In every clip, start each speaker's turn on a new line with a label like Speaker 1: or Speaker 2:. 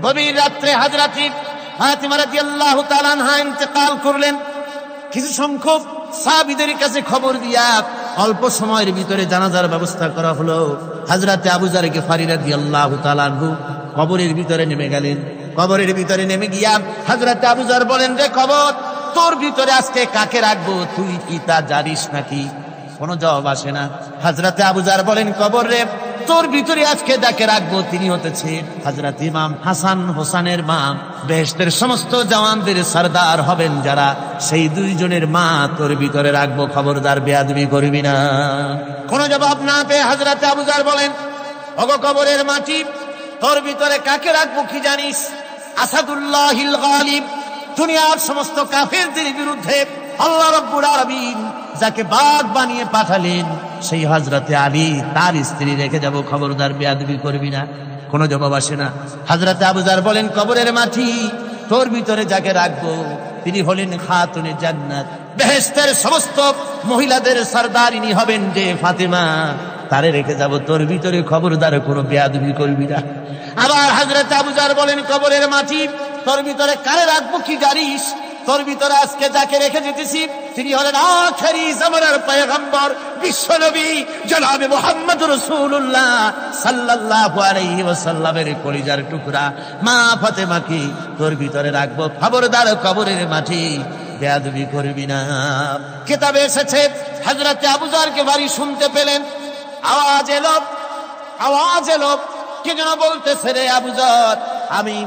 Speaker 1: গভীর রাত্রে হযরত ফাতিমা রাদিয়াল্লাহু তাআলা আনহা ইন্তেকাল করলেন। কিছু সংখ্যক সাহাবীদের কাছে খবর দিয়া অল্প সময়ের ভিতরে জানাজার ব্যবস্থা করা হলো। হযরত আবু যর গিফারী রাদিয়াল্লাহু তাআলা আনহু কবরের ভিতরে নেমে গেলেন। কবরের ভিতরে নেমে গিয়া হযরত আবু যর বলেন, রে কবর, তোর ভিতরে আজকে কাকে রাখবো, তুই কি তা জানিস নাকি? কোনো জবাব আসে না। হযরত আবু যর বলেন, কবর রে, তোর ভিতরে আজকে যাকে রাখবো তিনি হতেছেন হযরত ইমাম হাসান হোসেনের মা। বেহেশতের সমস্ত জওয়ানদের সরদার হবেন যারা, সেই দুইজনের মা তোর ভিতরে রাখবো, খবরদার বেয়াদবি করবি না। কোনো জবাব না পেয়ে হযরত আবু যর বলেন, ওগো কবরের মাটি, তোর ভিতরে কাকে রাখবো কি জানিস? আসাদুল্লাহিল গালিব, দুনিয়ার সমস্ত কাফেরদের বিরুদ্ধে আল্লাহ রাব্বুল আলামিন যাকে বাঘ বানিয়ে পাঠালেন, সেই হযরতে আলী, তার স্ত্রী রেখে যাব, খবরদার বেয়াদবি করবি না। কোনো জবাব আসে না। হযরত আবু যর বলেন, কবরের মাটি, তোর ভিতরে যাকে রাখবো তিনি হলেন খাতুনে জান্নাত, বেহেশতের সমস্ত মহিলাদের সরদারিনী হবেন যে ফাতেমা, তারে রেখে যাব, তোর ভিতরে খবরদার কোনো বেয়াদবি করবি না। আবার হযরত আবু যর বলেন, কবরের মাটি, তোর ভিতরে কারে রাখবো কি জানিস? তোর ভিতরে আজকে যাকে রেখে যেতেছি তিনি হলেন আখেরি জামানার পয়গম্বর বিশ্বনবী জনাবে মুহাম্মদ রাসূলুল্লাহ সাল্লাল্লাহু আলাইহি ওয়াসাল্লামের কলিজার টুকরা মা ফাতেমাকে তোর ভিতরে রাখবো, খবরদার কবরের মাটি বেয়াদবি করবি না। কিতাবে এসেছে হযরত আবু যরকে বাড়ি শুনতে পেলেন, আওয়াজ এলো, কে যেন বলতেছে, রে আবু যর, আমি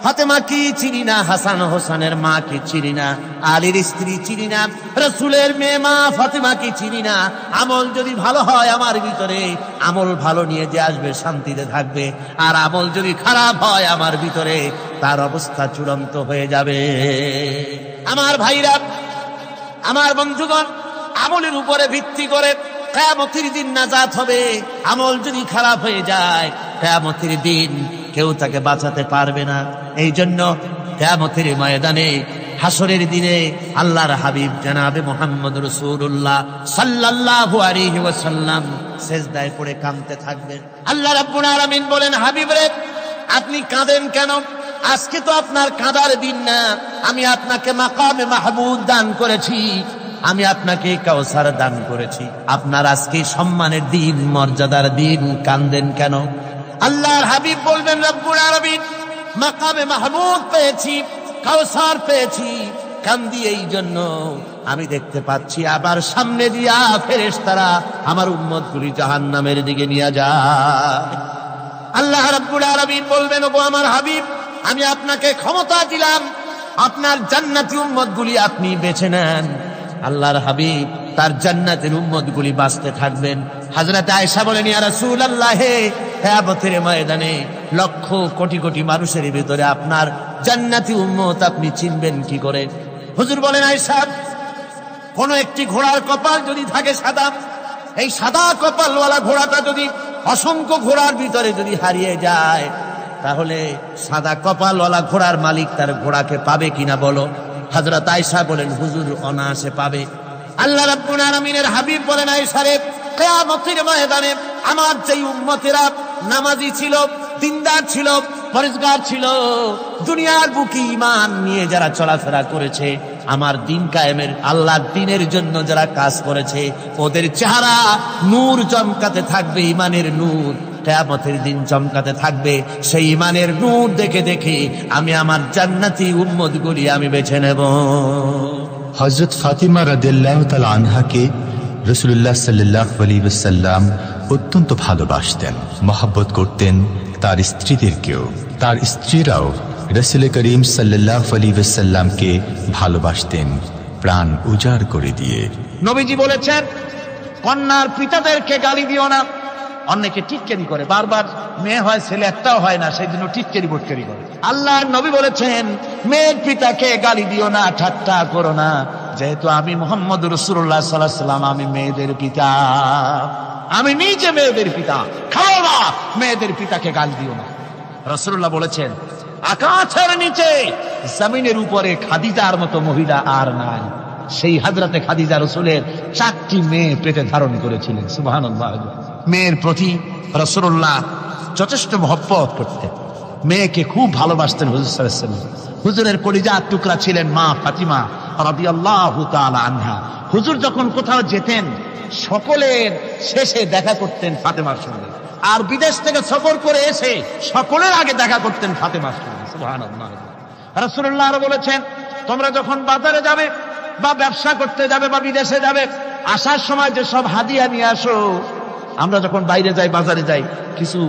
Speaker 1: ফাতেমা কি চিনি না, হাসান হোসেনের মা কি চিনি না, আলীর স্ত্রী চিনি না, রাসূলের মেয়ে মা ফাতেমা কি চিনি না। আমল যদি ভালো হয় আমার ভিতরে, আমল ভালো নিয়ে যে আসবে শান্তিতে থাকবে, আর আমল যদি খারাপ হয় আমার ভিতরে, তার অবস্থা চূড়ান্ত হয়ে যাবে। আমার ভাইরা, আমার বন্ধুগণ, আমলের উপরে ভিত্তি করে কিয়ামতের দিন নাজাত হবে। আমল যদি খারাপ হয়ে যায়, কিয়ামতের দিন কেউ তাকে বাঁচাতে পারবে না। এই জন্য কিয়ামতের ময়দানে, হাসরের দিনে আল্লাহর হাবিব জনাবে মুহাম্মদ রাসূলুল্লাহ সাল্লাল্লাহু আলাইহি ওয়াসাল্লাম সিজদায় পড়ে কাঁদতে থাকবেন। আল্লাহ রাব্বুল আলামিন বলেন, হাবিব রে, আপনি কাঁদেন কেন? আজকে তো আপনার কাঁদার দিন না, আমি আপনাকে মাকামে মাহমুদ দান করেছি, আমি আপনাকে কাউসার দান করেছি, আপনার আজকে সম্মানের দিন, মর্যাদার দিন, কাঁদেন কেন? আল্লাহর হাবিব বলবেন, রব্বুল আলামিন, মাকামে মাহমুদ পেয়েছি, কাউসার পেয়েছি, কান্দি এই জন্য আমি দেখতে পাচ্ছি আবার সামনে দিয়া ফেরেশতারা আমার উম্মতগুলি জাহান্নামের দিকে নিয়ে যায়। আল্লাহ রাব্বুল আলামিন বলবেন, ওগো আমার হাবিব, আমি আপনাকে ক্ষমতা দিলাম, আপনার জান্নাতি উম্মতগুলি আপনি বেছে নেন। আল্লাহর হাবিব তার জান্নাতের উম্মতগুলি বাঁচতে থাকবেন। হযরত আয়েশা বলেন, ইয়া রাসূলুল্লাহ, কিয়ামতের ময়দানে লক্ষ কোটি কোটি মানুষের ভিতরে আপনার জান্নাতি উম্মত আপনি চিনবেন কি করে? হুজুর বলেন, আয়েশা, কোন একটি ঘোড়ার কপাল যদি থাকে সাদা, এই সাদা কপালওয়ালা ঘোড়াটা যদি অসংখ্য ঘোড়ার ভিতরে যদি হারিয়ে যায়, তাহলে সাদা কপালওয়ালা ঘোড়ার মালিক তার ঘোড়াকে পাবে কিনা বলো? হযরত আয়েশা বলেন, হুজুর, অনায়াসে পাবে। আল্লাহ রাব্বুল আলামিনের হাবিব বলেন, আয়েশা রে, কিয়ামতের ময়দানে আমার যেই উম্মতেরা নামাজি ছিল, দিনদার ছিল, পরেজগার ছিল, দুনিয়ার বুকে ঈমান নিয়ে যারা চলাফেরা করেছে, আমার দিন কায়েমের, আল্লাহর দ্বীনের জন্য যারা কাজ করেছে, ওদের চেহারা নূর চমকাতে থাকবে, ঈমানের নূর কিয়ামতের দিন চমকাতে থাকবে। সেই ঈমানের নূর দেখে দেখে আমি আমার জান্নাতি উম্মতগুলি আমি বেছে নেব।
Speaker 2: হযরত ফাতিমা রাদিয়াল্লাহু তাআলা আনহাকে রাসূলুল্লাহ সাল্লাল্লাহু আলাইহি ওয়াসাল্লাম অত্যন্ত ভালোবাসতেন, মহব্বত করতেন তার স্ত্রীদেরকেও। তার স্ত্রীরাও রাসূল করিম সাল্লাল্লাহু আলাইহি ওয়াসাল্লামকে ভালোবাসতেন প্রাণ উজাড় করে দিয়ে।
Speaker 1: নবীজি বলেছেন, কন্যার পিতাদেরকে গালি দিও না। অনেকে টিটকারি করে, বারবার মেয়ে হয় ছেলে একটাও হয় না, সেই জন্য টিটকারি বটকারি করে। আল্লাহর নবী বলেছেন, মেয়ের পিতাকে গালি দিও না, ঠাট্টা করো না, যেহেতু আমি মুহাম্মদ রাসূলুল্লাহ সাল্লাল্লাহু আলাইহি ওয়াসাল্লাম, আমি মেয়েদের পিতা, আমি নিজে মেয়েদের পিতা, খাও না, মেয়েদের পিতাকে গালি দিও না। রাসূলুল্লাহ বলেছেন, আকাশের নিচে জমিনের উপরে খাদিজার মতো মহিলা আর নাই। সেই হযরতে খাদিজা রাসূলের 4টি মেয়ে পেটে ধারণ করেছিলেন। সুবহানাল্লাহ। মেয়ের প্রতি রাসূলুল্লাহ যথেষ্ট মহব্বত করতেন। মেয়েকে খুব ভালোবাসতেন হুজুর সাল্লাল্লাহু আলাইহি ওয়াসাল্লাম। হুজুরের কলিজার টুকরা ছিলেন মা ফাতিমা রাদিয়াল্লাহু তাআলা আনহা। হুজুর যখন কোথাও যেতেন সকলের শেষে দেখা করতেন ফাতেমার সঙ্গে, আর বিদেশ থেকে সফর করে এসে সকলের আগে দেখা করতেন ফাতেমার সঙ্গে। সুবহানাল্লাহ। রাসূলুল্লাহ আরো বলেছেন, তোমরা যখন বাজারে যাবে বা ব্যবসা করতে যাবে বা বিদেশে যাবে, আসার সময় যে সব হাদিয়া নিয়ে আসো। আমরা যখন বাইরে যাই, বাজারে যাই, কিছু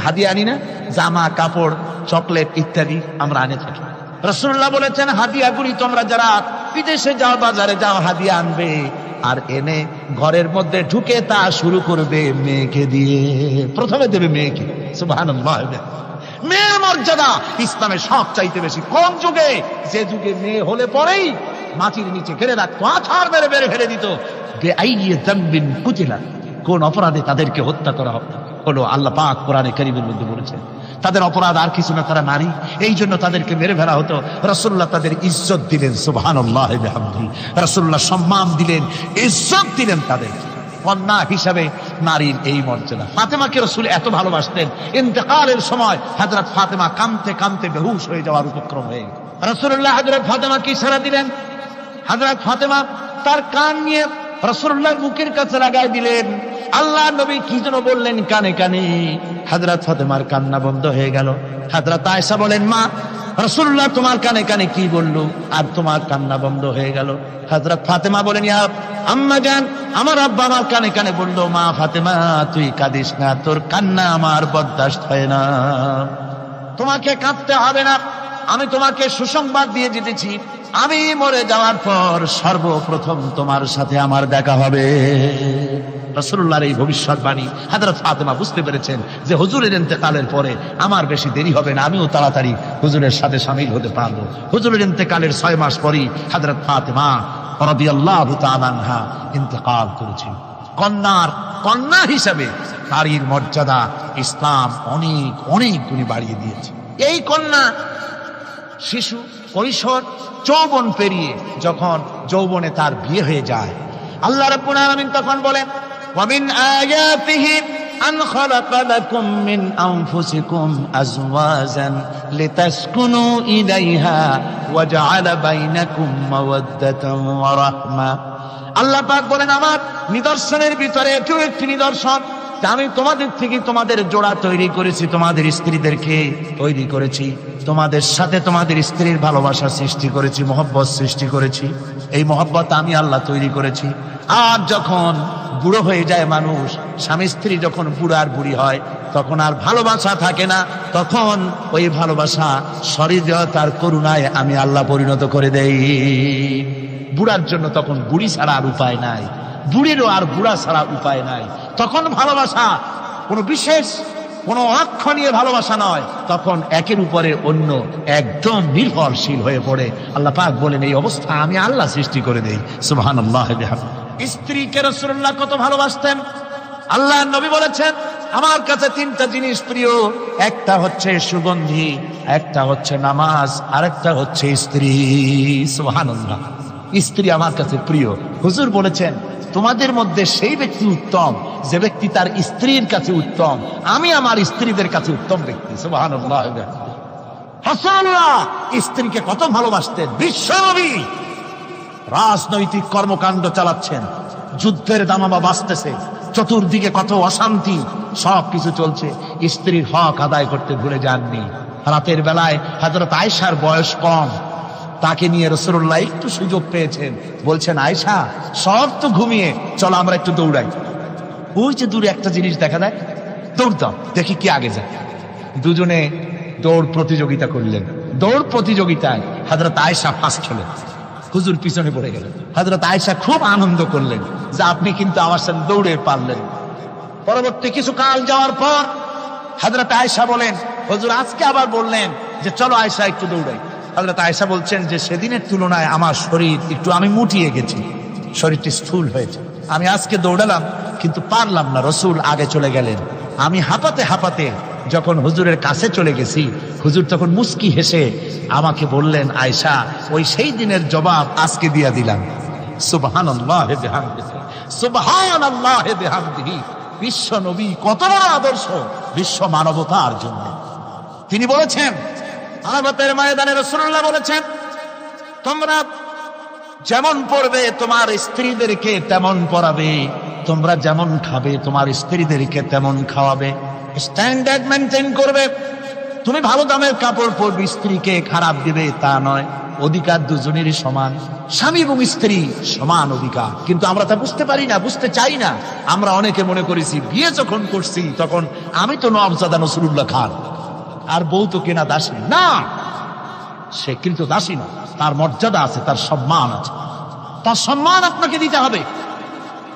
Speaker 1: হাদিয়া আনি না? জামা কাপড়, চকলেট ইত্যাদি আমরা আনে থাকি। রাসূলুল্লাহ বলেছেন, হাদিয়াগুলি তোমরা যারা বিদেশে যাও, বাজারে যাও, হাদিয়া আনবে, আর এনে ঘরের মধ্যে ঢুকে তা শুরু করবে মেয়েকে দিয়ে। প্রথমে দেবে মেয়েকে। সুবহানাল্লাহ। মেয়ের মর্যাদা ইসলামে সব চাইতে বেশি। কোন যুগে? যে যুগে মেয়ে হলে পরেই মাটির নিচে ঘেরে রাখতো, আছাড় মেরে মেরে ফেলে দিত। কোন অপরাধে তাদেরকে হত্যা করা হলো, আল্লাহ পাক কোরআনে কারীমের মধ্যে বলেছেন তাদের অপরাধ আর কিছু না, তারা নারী, এই জন্য তাদেরকে মেরে ফেলা হতো। রাসূলুল্লাহ তাদের ইজ্জত দিলেন। সুবহানাল্লাহ বিহামদিহি। রাসূলুল্লাহ সম্মান দিলেন, ইজ্জত দিলেন তাদের। কন্যা হিসাবে নারীর এই মর্যাদা। ফাতেমাকে রাসূল এত ভালোবাসতেন, ইন্তেকালের সময় হযরত ফাতেমা কাঁদতে কাঁদতে বেহুশ হয়ে যাওয়ার উপক্রম হয়ে গেল। রাসূলুল্লাহ হযরত ফাতেমাকে ইশারা দিলেন। হযরত ফাতেমা তার কান নিয়ে রাসূলুল্লাহর মুখের কাছে লাগাই দিলেন। আল্লাহ নবী কি যেন বললেন কানে কানে, হযরত ফাতেমার কান্না বন্ধ হয়ে গেল। হযরত আয়েশা বলেন, মা, রাসূলুল্লাহ তোমার কানে কানে কি বললো আর তোমার কান্না বন্ধ হয়ে গেল? হযরত ফাতেমা বলেন, ইয়া আম্মা জান, আমার আব্বা আমার কানে কানে বললো, মা ফাতেমা তুই কাঁদিস না, তোর কান্না আমার বরদাস্ত হয় না, তোমাকে কাঁদতে হবে না। আমি তোমাকে সুসংবাদ দিয়ে যেতেছি, আমি মরে যাওয়ার পর সর্বপ্রথম তোমার সাথে আমার দেখা হবে। রাসূলুল্লাহর এই ভবিষ্যৎবাণী হযরত ফাতেমা বুঝতে পেরেছেন যে হুজুরের ইন্তেকালের পরে আমার বেশি দেরি হবে না, আমিও তাড়াতাড়ি হুজুরের সাথে শামিল হতে পারবো। হুজুরের ইন্তেকালের 6 মাস পরেই হযরত ফাতেমা রাদিয়াল্লাহু তাআলা আনহা ইন্তেকাল করেছেন। কন্যা হিসাবে নারীর মর্যাদা ইসলাম অনেক অনেক গুণে বাড়িয়ে দিয়েছে। এই কন্যা শিশু, কৈশোর, যৌবন পেরিয়ে যখন যৌবনে তার বিয়ে হয়ে যায়, আল্লাহ রাব্বুল আলামিন তখন বলেন, ওয়া মিন আয়াতিহি আন খালাকা লাকুম মিন আনফুসিকুম আজওয়াজান লিতাসকুনু ইলাইহা ওয়া জাআলা বাইনাকুম মাওয়াদ্দাতান ওয়া রাহমা। আল্লাহ পাক বলেন, আমার নিদর্শনের ভিতরে এটিও একটি নিদর্শন, আমি তোমাদের থেকে তোমাদের জোড়া তৈরি করেছি, তোমাদের স্ত্রীদেরকে তৈরি করেছি, তোমাদের সাথে তোমাদের স্ত্রীর ভালোবাসা সৃষ্টি করেছি, মহব্বত সৃষ্টি করেছি। এই মহব্বত আমি আল্লাহ তৈরি করেছি। আর যখন বুড়ো হয়ে যায় মানুষ, স্বামী স্ত্রী যখন বুড়ার বুড়ি হয়, তখন আর ভালোবাসা থাকে না, তখন ওই ভালোবাসা সহৃদয়তার করুণায় আমি আল্লাহ পরিণত করে দেই। বুড়ার জন্য তখন বুড়ি ছাড়া আর উপায় নাই, বুড়িরও আর বুড়া ছাড়া উপায় নাই। তখন ভালোবাসা কোনো বিশেষ কোনো অক্ষণীয় ভালোবাসা নয়, তখন একের উপরে অন্য একদম নির্ভরশীল হয়ে পড়ে। আল্লাহ পাক বলেন, এই অবস্থা আমি আল্লাহ সৃষ্টি করে দেই। সুবহানাল্লাহ। স্ত্রীকে রাসূলুল্লাহ কত ভালোবাসতেন। আল্লাহ নবী বলেছেন, আমার কাছে 3টা জিনিস প্রিয়, একটা হচ্ছে সুগন্ধি, একটা হচ্ছে নামাজ, আরেকটা হচ্ছে স্ত্রী। সুবহানাল্লাহ। স্ত্রী আমার কাছে প্রিয়। হুজুর বলেছেন, তোমাদের মধ্যে সেই ব্যক্তি উত্তম যে ব্যক্তি তার স্ত্রীর কাছে উত্তম। আমি আমার স্ত্রীদের কাছে উত্তম ব্যক্তি। সুবহানাল্লাহ। রাসূলুল্লাহ স্ত্রীকে কত ভালোবাসতেন। বিশ্বনবী রাজনৈতিক কর্মকাণ্ড চালাচ্ছেন, যুদ্ধের দামামা বাজতেছে, চতুর্দিকে কত অশান্তি, সবকিছু চলছে, স্ত্রীর হক আদায় করতে ভুলে যাননি। রাতের বেলায় হযরত আয়েশার বয়স কম, তাকে নিয়ে রাসূলুল্লাহ একটু সুযোগ পেয়েছেন, বলছেন, আয়েশা সব তো ঘুমিয়ে, চলো আমরা একটু দৌড়াই। ওই যে দূরে একটা জিনিস দেখা যায়, দৌড় দাও, দেখি কি আগে যায়। দুজনে দৌড় প্রতিযোগিতা করলেন। দৌড় প্রতিযোগিতায় হযরত আয়েশা ফার্স্ট হলেন, হুজুর পিছনে পড়ে গেলেন। হযরত আয়েশা খুব আনন্দ করলেন যে আপনি কিন্তু আমার সাথে দৌড়ে পারলেন। পরবর্তী কিছু কাল যাওয়ার পর হযরত আয়েশা বলেন, হুজুর আজকে আবার বললেন যে চলো আয়েশা একটু দৌড়াই। হযরত আয়েশা বলছেন যে সেদিনের তুলনায় আমার শরীর একটু, আমি মুটিয়ে গেছি, শরীরটি স্থূল হয়েছে, আমি আজকে দৌড়ালাম কিন্তু পারলাম না। রাসূল আগে চলে গেলেন, আমি হাঁপাতে হাঁপাতে যখন হুজুরের কাছে চলে গেছি, হুজুর তখন মুস্কি হেসে আমাকে বললেন, আয়েশা ওই সেই দিনের জবাব আজকে দিয়া দিলাম। সুবহানাল্লাহ বিহামদিহি, সুবহানাল্লাহ বিহামদিহি। বিশ্ব নবী কত বড় আদর্শ বিশ্ব মানবতার জন্য। তিনি বলেছেন, আরাফাতের ময়দানে রাসূলুল্লাহ বলেছেন, তোমরা যেমন পড়বে তোমার স্ত্রীদেরকে তেমন পড়াবে, তোমরা যেমন খাবে তোমার স্ত্রীদেরকে তেমন খাওয়াবে, স্ট্যান্ডার্ড মেনটেন করবে। তুমি ভালো দামের কাপড় পরবে, স্ত্রীকে খারাপ দিবে তা নয়। অধিকার দুজনেরই সমান, স্বামী এবং স্ত্রী সমান অধিকার। কিন্তু আমরা তা বুঝতে পারি না, বুঝতে চাই না। আমরা অনেকে মনে করেছি বিয়ে যখন করছি তখন আমি তো নওয়াবজাদা নসরুল্লাহ খান, আর বউ তো কেনা দাসী না, সে কিন্তু দাসী না, তার মর্যাদা আছে, তার সম্মান আছে, তার সম্মান আপনাকে দিতে হবে।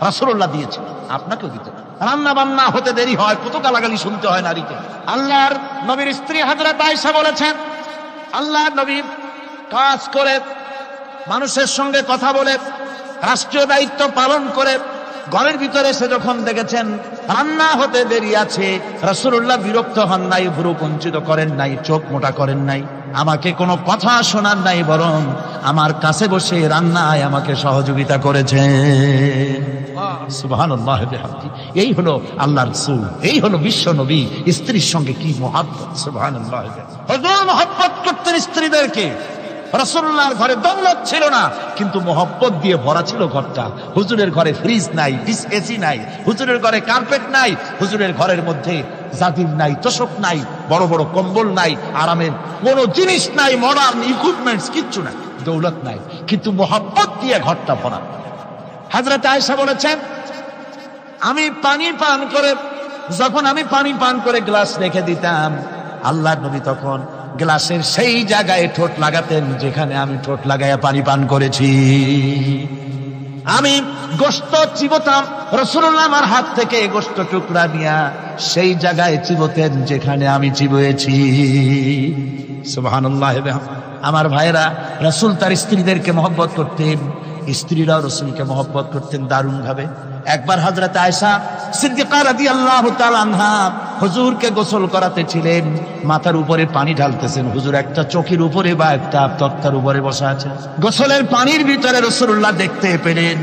Speaker 1: রাসূলুল্লাহ দিয়েছে, আপনাকেও দিতে হবে। রান্না বান্না হতে দেরি হয়, কত গালাগালি শুনতে হয় নারীকে। আল্লাহর নবীর স্ত্রী হযরত আয়েশা বলেছেন, আল্লাহর নবী কাজ করে, মানুষের সঙ্গে কথা বলে, রাষ্ট্রীয় দায়িত্ব পালন করে ঘরের ভিতরে এসে যখন দেখেছেন রান্না হতে দেরি আছে, রাসূলুল্লাহ বিরক্ত হন নাই, ভুরু কুঞ্চিত করেন নাই, চোখ মোটা করেন নাই, আমাকে কোনো কথা শোনার নাই, বরং আমার কাছে বসে রান্নায় আমাকে সহযোগিতা করেছেন। সুবহানাল্লাহ বিহামদি। এই হলো আল্লাহর রাসূল, এই হলো বিশ্ব নবী। স্ত্রীর সঙ্গে কি মহব্বত! সুবহানাল্লাহ। হুজুর মহব্বত করতেন স্ত্রীদেরকে। রাসূলুল্লাহর ঘরে দৌলত ছিল না, কিন্তু মহব্বত দিয়ে ভরা ছিল ঘরটা। হুজুরের ঘরে ফ্রিজ নাই, এসি নাই, হুজুরের ঘরে কার্পেট নাই, হুজুরের ঘরের মধ্যে জাদির নাই, তোশক নাই, বড় বড় কম্বল নাই, আরামের কোনো জিনিস নাই, মডার্ন ইকুইপমেন্টস কিচ্ছু নাই, দৌলত নাই, কিন্তু মহব্বত দিয়ে ঘরটা ভরা। হযরত আয়েশা বলেছেন, আমি পানি পান করে গ্লাস রেখে দিতাম, আল্লাহর নবী তখন গ্লাসের সেই জায়গায় ঠোঁট লাগাতেন যেখানে আমি ঠোঁট লাগাইয়া পানি পান করেছি। আমি গোশত চিবোতাম, রাসূলুল্লাহ আমার হাত থেকে গোশত টুকরা নিয়া সেই জায়গায় চিবোতেন যেখানে আমি চিবুয়েছি। সুবহানাল্লাহ। আমার ভাইরা, রাসূল তার স্ত্রীদেরকে মহব্বত করতেন, স্ত্রীরাও রাসূলকে মহব্বত করতেন দারুণ ভাবে। একবার হযরত আয়েশা সিদ্দিকা রাদিয়াল্লাহু তাআলা আনহা হুজুরকে গোসল করাতে ছিলেন, মাথার উপরে পানি ঢালতেছেন, হুজুর একটা চৌকির উপরে বা একটা তক্তার উপরে বসা আছেন। গোসলের পানির ভিতরে রাসূলুল্লাহ দেখতে পেলেন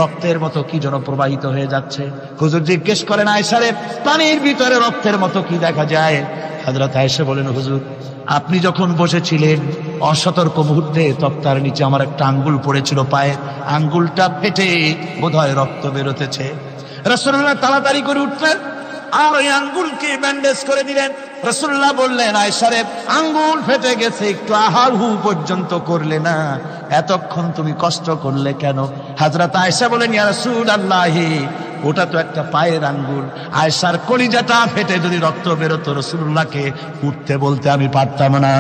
Speaker 1: রক্তের মতো কি যেন প্রবাহিত হয়ে যাচ্ছে। হুজুর জিজ্ঞেস করেন, আয়েশা রে, পানির ভিতরে রক্তের মতো কি দেখা যায়? হযরত আয়েশা বলেন, হুজুর আপনি যখন বসেছিলেন অসতর্ক মুহূর্তে তক্তার নিচে আমার একটা আঙ্গুল পড়েছিল, পায়ে আঙ্গুলটা ফেটে বোধহয় রক্ত বেরোতেছে। রাসূলুল্লাহ তাড়াতাড়ি করে উঠলেন আর ওই আঙ্গুলকে ব্যান্ডেজ করে দিলেন। রাসূলুল্লাহ বললেন, আয়েশা রে, আঙ্গুল ফেটে গেছে, একটু আহাহু পর্যন্ত করলে না, এতক্ষণ তুমি কষ্ট করলে কেন? হযরত আয়েশা বলেন, ইয়া রাসূলুল্লাহ, ওটা তো একটা পায়ের আঙ্গুল। আয়েশার কলিজাটা ফেটে যদি রক্ত বেরোতো, রাসূলুল্লাহকে উঠতে বলতে আমি পারতাম না।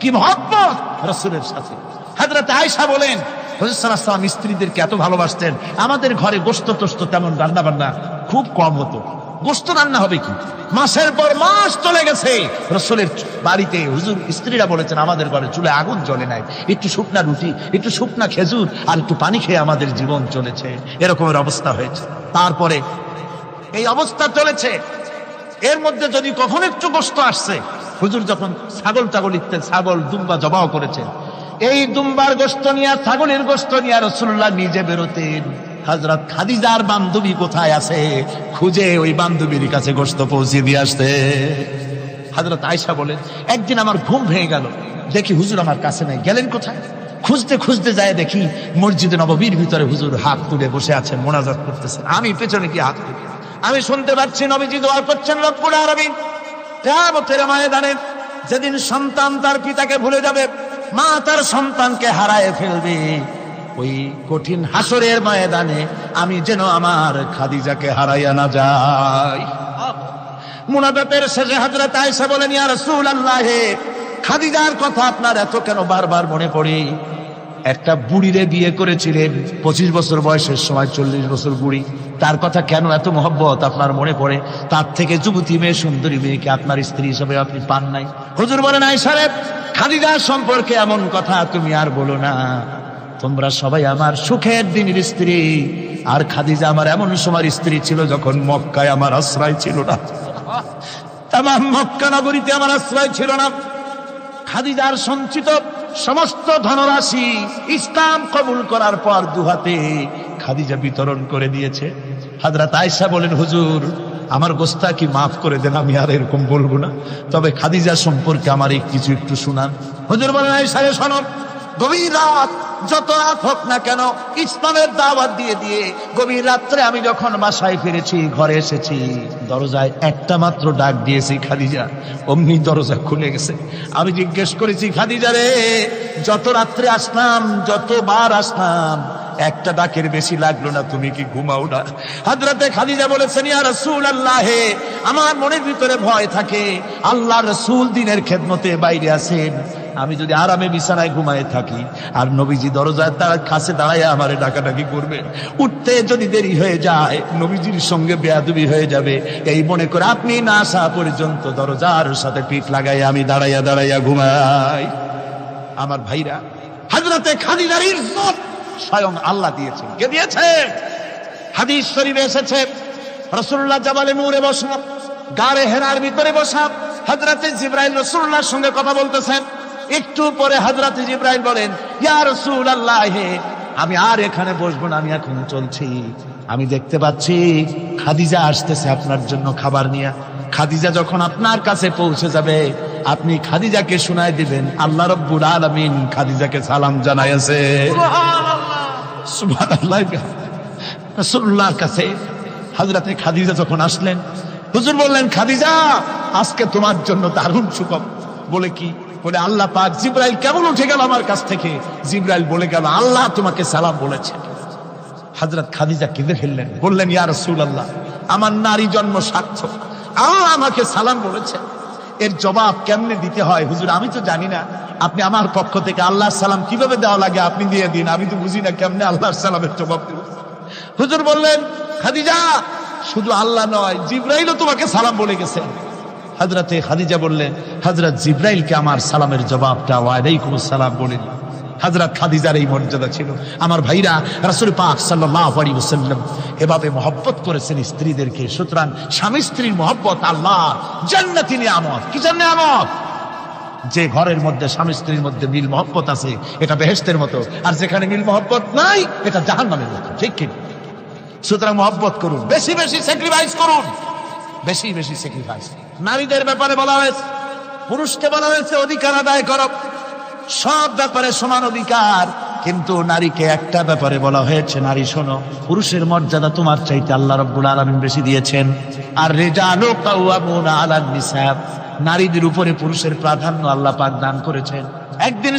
Speaker 1: কি মহব্বত রাসূলের সাথে! হযরত আয়েশা বলেন, হুজুর সাল্লাল্লাহু আলাইহি ওয়াসাল্লাম স্ত্রীদেরকে এত ভালোবাসতেন, আমাদের ঘরে গোশত টোস্ত তেমন রান্না বান্না খুব কম হতো। গোশত রান্না হবে কি, মাসের পর মাস চলে গেছে রাসূলের বাড়িতে, হুজুর স্ত্রীরা বলেছেন আমাদের ঘরে চুলে আগুন জ্বলে নাই, একটু শুকনা রুটি, একটু শুকনা খেজুর আর একটু পানি খেয়ে আমাদের জীবন চলেছে। এরকমের অবস্থা হয়েছে। তারপরে এই অবস্থা চলেছে, এর মধ্যে যদি কখনো একটু গোশত আসছে, হুজুর যখন ছাগল ইত্যাদি ছাগল দুম্বা জবাও করেছেন, এই দুম্বার গোশত নিয়ে, ছাগলের গোশত নিয়ে রাসূলুল্লাহ নিজে বেরোতেন। হযরত খাদিজার বান্ধবী কোথায় আছে খুঁজে ওই বান্ধবীর কাছে গোশত পৌঁছে দিয়ে আসতে। হযরত আয়েশা বলেন, একদিন আমার ঘুম ভেঙে গেল, দেখি হুজুর আমার কাছে নাই, গেলেন কোথায়? খুঁজতে খুঁজতে যায় দেখি মসজিদে নববীর ভিতরে হুজুর হাত তুলে বসে আছেন, মোনাজাত করতেছেন। আমি পেছনে কি হাত তুলে আমি শুনতে পাচ্ছি নবীজি দোয়া করছেন রব্বুল আলামিন। কিয়ামতের ময়দানে যেদিন সন্তান তার পিতাকে ভুলে যাবে, মা তার সন্তানকে হারায় ফেলবে, ওই কঠিন হাসরের ময়দানে আমি যেন আমার খাদিজাকে হারাইয়া না যাই। মুনাজাতের শেষে হযরত আয়েশা বলেন, ইয়া রাসূলুল্লাহ, খাদিজার কথা আপনার এত কেন বারবার মনে পড়ে? একটা বুড়িরে বিয়ে করেছিলেন 25 বছর বয়সের সময়, 40 বছর বুড়ি, তার কথা কেন এত মহব্বত আপনার মনে পড়ে? তার থেকে যুবতী মেয়ে, সুন্দরী মেয়েকে আপনার স্ত্রী হিসেবে আপনি পান নাই। হুজুর বলেন, আয়েশা রে, খাদিজা সম্পর্কে এমন কথা তুমি আর বলো না, তোমরা সবাই আমার সুখের দিনের স্ত্রী, আর খাদিজা আমার এমন সময় স্ত্রী ছিল যখন মক্কায় আমার আশ্রয় ছিল না, তামাম মক্কা নগরীতে আমার আশ্রয় ছিল না। খাদিজার সঞ্চিত সমস্ত ধনরাশি ইসলাম কবুল করার পর দুহাতে খাদিজা বিতরণ করে দিয়েছে। হযরত আয়েশা বলেন, হুজুর
Speaker 3: আমার গোস্তাকি মাফ করে দেন, আমি আর এরকম বলবো না, তবে খাদিজা সম্পর্কে আমার এই কিছু একটু শুনান। হুজুর বলেন, এই সারে শোনো, গভীর রাত, যত রাত হোক না কেন, ইসলামের দাওয়াত দিয়ে দিয়ে গভীর রাত্রে আমি যখন বাসায় ফিরেছি, ঘরে এসেছি, দরজায় একটা মাত্র ডাক দিয়েছি, খাদিজা, অমনি দরজা খুলে গেছে। আমি জিজ্ঞেস করেছি, খাদিজা রে, যত রাত্রে আসলাম, যতবার আসলাম, একটা ডাকের বেশি লাগলো না, তুমি কি ঘুমাও না? হযরতে খাদিজা বলেছেন, ইয়া রাসূলুল্লাহ, আমার মনের ভিতরে ভয় থাকে, আল্লাহর রাসূল দিনের খেদমতে বাইরে আছেন, আমি যদি আরামে বিছানায় ঘুমায় থাকি আর নবীজি দরজায় তার কাছে দাঁড়ায় আমারে ডাকাডাকি করবে, উঠতে যদি দেরি হয়ে যায় নবীজির সঙ্গে বেয়াদবি হয়ে যাবে, এই মনে করে আপনি না আসা পর্যন্ত দরজার সাথে পিঠ লাগাই আমি দাঁড়াইয়া দাঁড়াইয়া ঘুমাই। আমার ভাইরা, হযরতে খাদিজার ইজ্জত স্বয়ং আল্লাহ দিয়েছেন। কে দিয়েছে? হাদিস শরীফে এসেছে, রাসূলুল্লাহ জাবালে নূরে বসা, গারে হেরার ভিতরে বসা, হযরতে জিবরাইল রাসূলুল্লাহর সঙ্গে কথা বলতেছেন। একটু পরে হযরতে জিবরাইল বলেন, ইয়া রাসূলুল্লাহ, আমি আর এখানে বসবো না, আমি এখন চলছি। আমি দেখতে পাচ্ছি খাদিজা আসতেছে আপনার জন্য খাবার নিয়ে। খাদিজা যখন আপনার কাছে পৌঁছে যাবে, আপনি খাদিজাকে শুনায় দিবেন, আল্লাহ রাব্বুল আলামিন খাদিজাকে সালাম জানাইছে। সুবহানাল্লাহ। রাসূলুল্লাহর কাছে হযরতে খাদিজা যখন আসলেন, হুজুর বললেন, খাদিজা, আজকে তোমার জন্য দারুণ সুখবর। বলে কি? বলে, আল্লাহ পাক জিবরাইল কেমন উঠে গেল আমার কাছ থেকে, জিবরাইল বলে গেল আল্লাহ তোমাকে সালাম বলেছে। হযরত খাদিজা কেঁদে ফেললেন, বললেন, ইয়া রাসূলুল্লাহ, আমার নারী জন্ম সার্থক, আল্লাহ আমাকে সালাম বলেছে, এর জবাব কেমনে দিতে হয় হুজুর আমি তো জানি না, আপনি আমার পক্ষ থেকে আল্লাহর সালাম কিভাবে দেওয়া লাগে আপনি দিয়ে দিন, আমি তো বুঝি না কেমনে আল্লাহর সালামের জবাব দেব। হুজুর বললেন, খাদিজা, শুধু আল্লাহ নয়, জিবরাইলও তোমাকে সালাম বলে গেছে। হযরতে খাদিজা বললেন, হযরত জিবরাইলকে আমার সালামের জবাবটা ওয়ালাইকুম আসসালাম বলেন। হযরত খাদিজার এই মর্যাদা ছিল। আমার ভাইরা, রাসূল পাক সাল্লাল্লাহু আলাইহি ওয়াসাল্লাম এভাবে মহব্বত করেছেন স্ত্রীদেরকে। সুতরাং স্বামী স্ত্রীর মহব্বত আল্লাহ জান্নাতি নিয়ামত। কি নিয়ামত? যে ঘরের মধ্যে স্বামী স্ত্রীর মধ্যে মিল মহব্বত আছে, এটা বেহেশতের মতো, আর যেখানে মিল মহব্বত নাই, এটা জাহান্নামের মতো। ঠিক কি? সুতরাং মহব্বত করুন, বেশি বেশি স্যাক্রিফাইস করুন, বেশি বেশি স্যাক্রিফাইস। নারীদের ব্যাপারে বলা হয়েছে, পুরুষকে বলা হয়েছে অধিকার আদায় করো, সব ব্যাপারে সমান অধিকার, কিন্তু নারীকে একটা ব্যাপারে বলা হয়েছে, নারী শোনো, পুরুষের মর্যাদা তোমার চাইতে আল্লাহ রাব্বুল আলামিন বেশি দিয়েছেন। আর রিজালু কাওয়ামুনা আলান নিসা, নারীদের উপরে পুরুষের প্রাধান্য আল্লাহ পাক দান করেছেন। একজন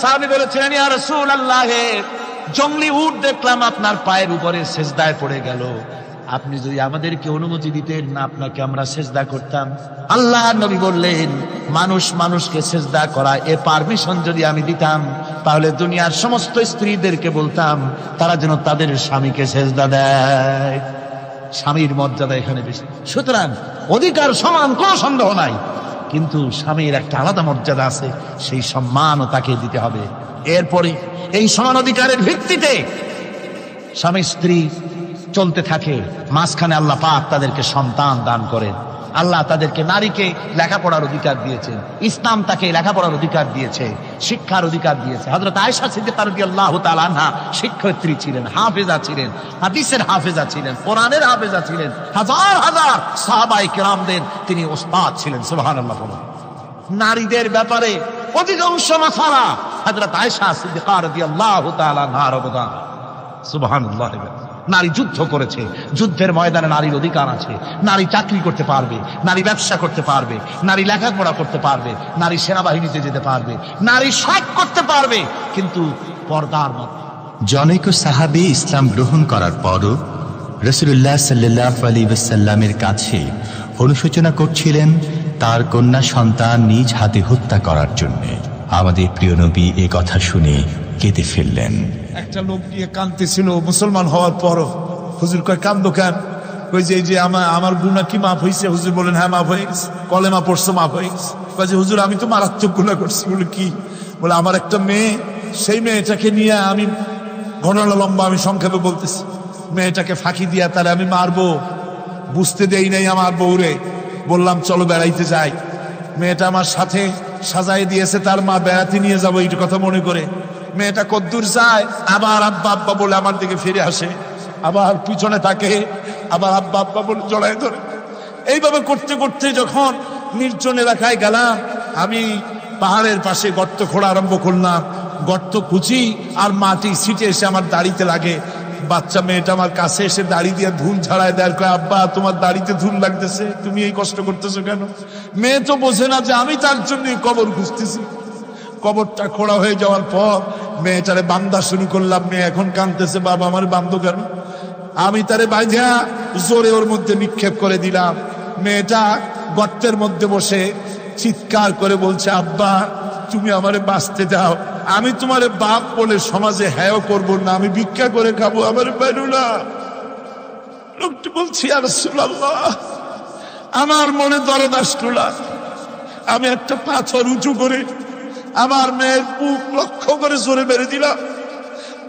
Speaker 3: সাহাবী বলেছিলেন, ইয়া রাসূলুল্লাহ, জংলি উট দেখলাম আপনার পায়ের উপরে সেজদায় পড়ে গেল, আপনি যদি আমাদেরকে অনুমতি দিতেন না, আপনাকে আমরা সেজদা করতাম। আল্লাহ নবী বললেন, মানুষ মানুষকে সেজদা করা, এ পারমিশন যদি আমি দিতাম, তাহলে দুনিয়ার সমস্ত স্ত্রীদেরকে বলতাম তারা যেন তাদের স্বামীকে সেজদা দেয়। স্বামীর মর্যাদা এখানে বেশি। সুতরাং অধিকার সমান, কোনো সন্দেহ নাই, কিন্তু স্বামীর একটা আলাদা মর্যাদা আছে, সেই সম্মানও তাকে দিতে হবে। এরপরে এই সমান অধিকারের ভিত্তিতে স্বামী স্ত্রী চলতে থাকে, মাঝখানে আল্লাহ পাক তাদেরকে সন্তান দান করেন। আল্লাহ তাদেরকে, নারীকে লেখাপড়ার অধিকার দিয়েছেন, ইসলাম তাকে লেখাপড়ার অধিকার দিয়েছে, শিক্ষার অধিকার দিয়েছে। হযরত আয়েশা সিদ্দিকা রাদিয়াল্লাহু তাআলা আনহা শিক্ষয়িত্রী ছিলেন, হাফেজা ছিলেন, হাদিসের হাফেজা ছিলেন, কোরআনের হাফেজা ছিলেন, হাজার হাজার সাহাবায়ে কেরামদের তিনি ওস্তাদ ছিলেন। সুবহানাল্লাহ। নারীদের ব্যাপারে অধিকাংশ মাসালা হযরত আয়েশা সিদ্দিকা রাদিয়াল্লাহু তাআলা আনহার অবদান। সুবহানাল্লাহ। নারী যুদ্ধ করেছে, যুদ্ধের ময়দানে নারীর অধিকার আছে। নারী চাকরি করতে পারবে, নারী ব্যবসা করতে পারবে, নারী লেখাপড়া করতে পারবে, নারী সেনাবাহিনীতে যেতে পারবে, নারী সব করতে পারবে, কিন্তু পর্দার মধ্যে।
Speaker 2: জনৈক সাহাবী ইসলাম গ্রহণ করার পরও রাসূলুল্লাহ সাল্লাল্লাহু আলাইহি ওয়াসাল্লামের কাছে অনুশোচনা করছিলেন তার কন্যা সন্তান নিজ হাতে হত্যা করার জন্য। আমাদের প্রিয় নবী এ কথা শুনে কেঁদে ফেললেন।
Speaker 3: একটা লোক নিয়ে কাঁদতেছিল মুসলমান হওয়ার পরও। হুজুর কয়, কান্দো কেন? কই যে আমার গুনাহ কি মাফ হয়েছে? হুজুর বলেন, হ্যাঁ মাফ হয়ে গেছে। কলেমা পড়ছো, মাফ হয়ে গেছে। কয় যে হুজুর আমি তো মারাত্মক গুনাহ করছি। বলে কি? বলে আমার একটা মেয়ে, সেই মেয়েটাকে নিয়ে আমি, ঘটনা লম্বা, আমি সংক্ষেপে বলতেছি, মেয়েটাকে ফাঁকি দিয়া তারে আমি মারবো, বুঝতে দেই নাই আমার বউরে। বললাম চলো বেড়াইতে যাই, মেয়েটা আমার সাথে সাজাই দিয়েছে, তার মা বেড়াতে নিয়ে যাবো এই কথা মনে করে। মেয়েটা কদ্দূর যায়, আবার আব্বা আব্বা বলে আমার দিকে ফিরে আসে, আবার পিছনে থাকে, আবার আব্বা আব্বা বলে জড়ায় ধরে। এইভাবে করতে করতে যখন নির্জন এলাকায় গেলাম, আমি পাহাড়ের পাশে গর্ত খোঁড়া আরম্ভ করলাম। গর্ত কুচি আর মাটি ছিটে এসে আমার দাড়িতে লাগে। বাচ্চা মেয়েটা আমার কাছে এসে দাড়ি দিয়ে ধুল ছাড়ায় দেয়, কয় আব্বা তোমার দাড়িতে ধুল লাগতেছে, তুমি এই কষ্ট করতেছো কেন? মেয়ে তো বোঝে না যে আমি তার জন্য কবর খুঁজতেছি। কবরটা খোঁড়া হয়ে যাওয়ার পর মেয়েটারে বান্ধা শুরু করলাম। মেয়ে এখন কাঁদতেছে, বাবা আমার বান্ধব কেন? আমি তারে বাঁধা জোরে ওর মধ্যে নিক্ষেপ করে দিলাম। মেয়েটা গর্তের মধ্যে বসে চিৎকার করে বলছে, আব্বা তুমি আমারে বাঁচতে দাও, আমি তোমারে বাপ বলে সমাজে হ্যাঁ করবো না, আমি ভিক্ষা করে খাবো, আমার বাইরু না। লোকটি বলছি, ইয়া রাসূলুল্লাহ, আমার মনে দরদ আসলো না। আমি একটা পাথর উঁচু করে আমার মেয়ের বুক লক্ষ্য করে জোরে মেরে দিলাম।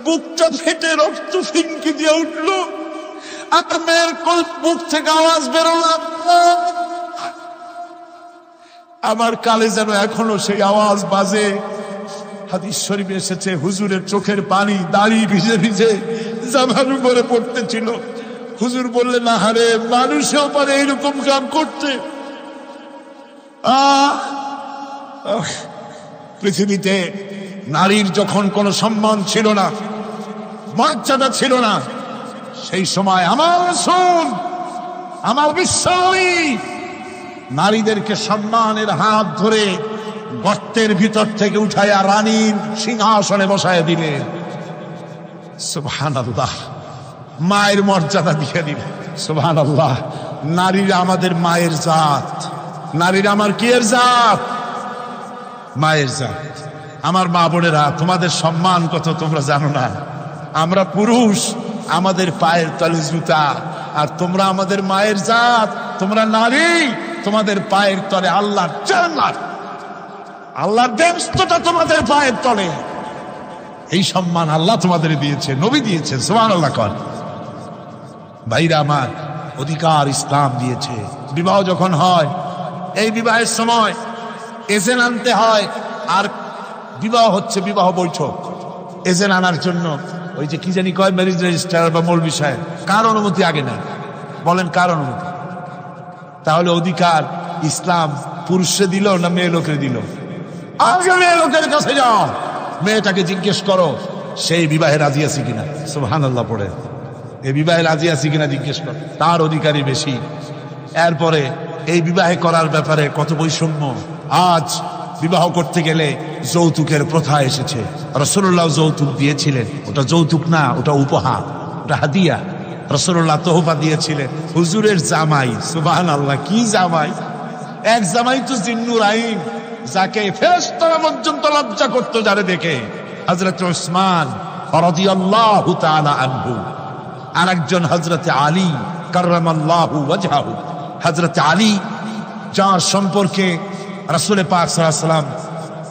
Speaker 3: বুকটা ফেটে রক্ত ফিনকি দিয়ে উঠলো। আমার মেয়ের বুক থেকে আওয়াজ বেরোলাম। আমার কালে যেন এখনো সেই আওয়াজ বাজে। হাদিস শরীফে এসেছে, হুজুরের চোখের পানি দাড়ি ভিজে ভিজে জামার উপরে পড়তেছিল। হুজুর বললেন, আহারে, মানুষেও পারে এইরকম কাম করতে। পৃথিবীতে নারীর যখন কোনো সম্মান ছিল না, মর্যাদা ছিল না, সেই সময় আমার রাসূল, আমার বিশ্বনবী নারীদেরকে সম্মানের হাত ধরে গর্তের ভিতর থেকে উঠাইয়া রানীর সিংহাসনে বসায় দিলেন। সুবহানাল্লাহ, মায়ের মর্যাদা দিয়ে দিলেন। সুবহানাল্লাহ, নারীরা আমাদের মায়ের জাত। নারীরা আমার কি এর জাত? মায়ের জাত। আমার মা বোনেরা, তোমাদের সম্মান কত তোমরা জানো না। আমরা পুরুষ, আমাদের পায়ের তলে জুতা, আর তোমরা আমাদের মায়ের জাত। তোমরা নারী, তোমাদের পায়ের তলে আল্লাহর জান্নাত, আল্লাহর বেহেশতটা তোমাদের পায়ের তলে। এই সম্মান আল্লাহ তোমাদের দিয়েছে, নবী দিয়েছে। সুবহানাল্লাহ কর। ভাইরা আমার, অধিকার ইসলাম দিয়েছে। বিবাহ যখন হয়, এই বিবাহের সময় এজেন্ট আনতে হয়। আর বিবাহ হচ্ছে বিবাহ বৈঠক। এজেন্ট আনার জন্য ওই যে কি জানি কয়, ম্যারেজ রেজিস্ট্রার বা মৌলবি সাহেব, কার অনুমতি আগে না? বলেন কার অনুমতি? তাহলে অধিকার ইসলাম পুরুষে দিল না মেয়ে লোকের দিল? আগে মেয়ে লোকের কাছে যাও, মেয়েটাকে জিজ্ঞেস করো সেই বিবাহে রাজি আছে কিনা। সুবহানাল্লাহ পড়ে, এই বিবাহে রাজি আছে কিনা জিজ্ঞেস করো, তার অধিকারই বেশি। এরপরে এই বিবাহে করার ব্যাপারে কত বৈষম্য। আজ বিবাহ করতে গেলে যৌতুকের প্রথা এসেছে। রাসূলুল্লাহ যৌতুক দিয়েছিলেন। ওটা যৌতুক না, ওটা উপহার, ওটা হাদিয়া। রাসূলুল্লাহ তোহফা দিয়েছিলেন হুজুরের জামাই। সুবহানাল্লাহ, কি জামাই! এক জামাই তো জিন্নুর আইন, যাকে ফেরেশতারা পর্যন্ত লজ্জা করতো যারে দেখে, হযরত উসমান রাদিয়াল্লাহু তাআলা আনহু। আর একজন হযরত আলী কাররামাল্লাহু ওয়াজহাহু। হযরত আলী, যার সম্পর্কে রাসূল পাক সাল্লাল্লাহু আলাইহি ওয়াসাল্লাম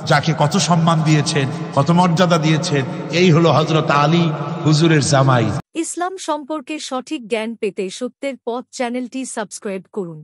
Speaker 3: যাকে কত সম্মান দিয়েছেন, কত মর্যাদা দিয়েছেন, এই হলো হযরত আলী, হুজুরের জামাই।
Speaker 4: ইসলাম সম্পর্কে সঠিক জ্ঞান পেতে সত্যের পথ চ্যানেলটি সাবস্ক্রাইব করুন।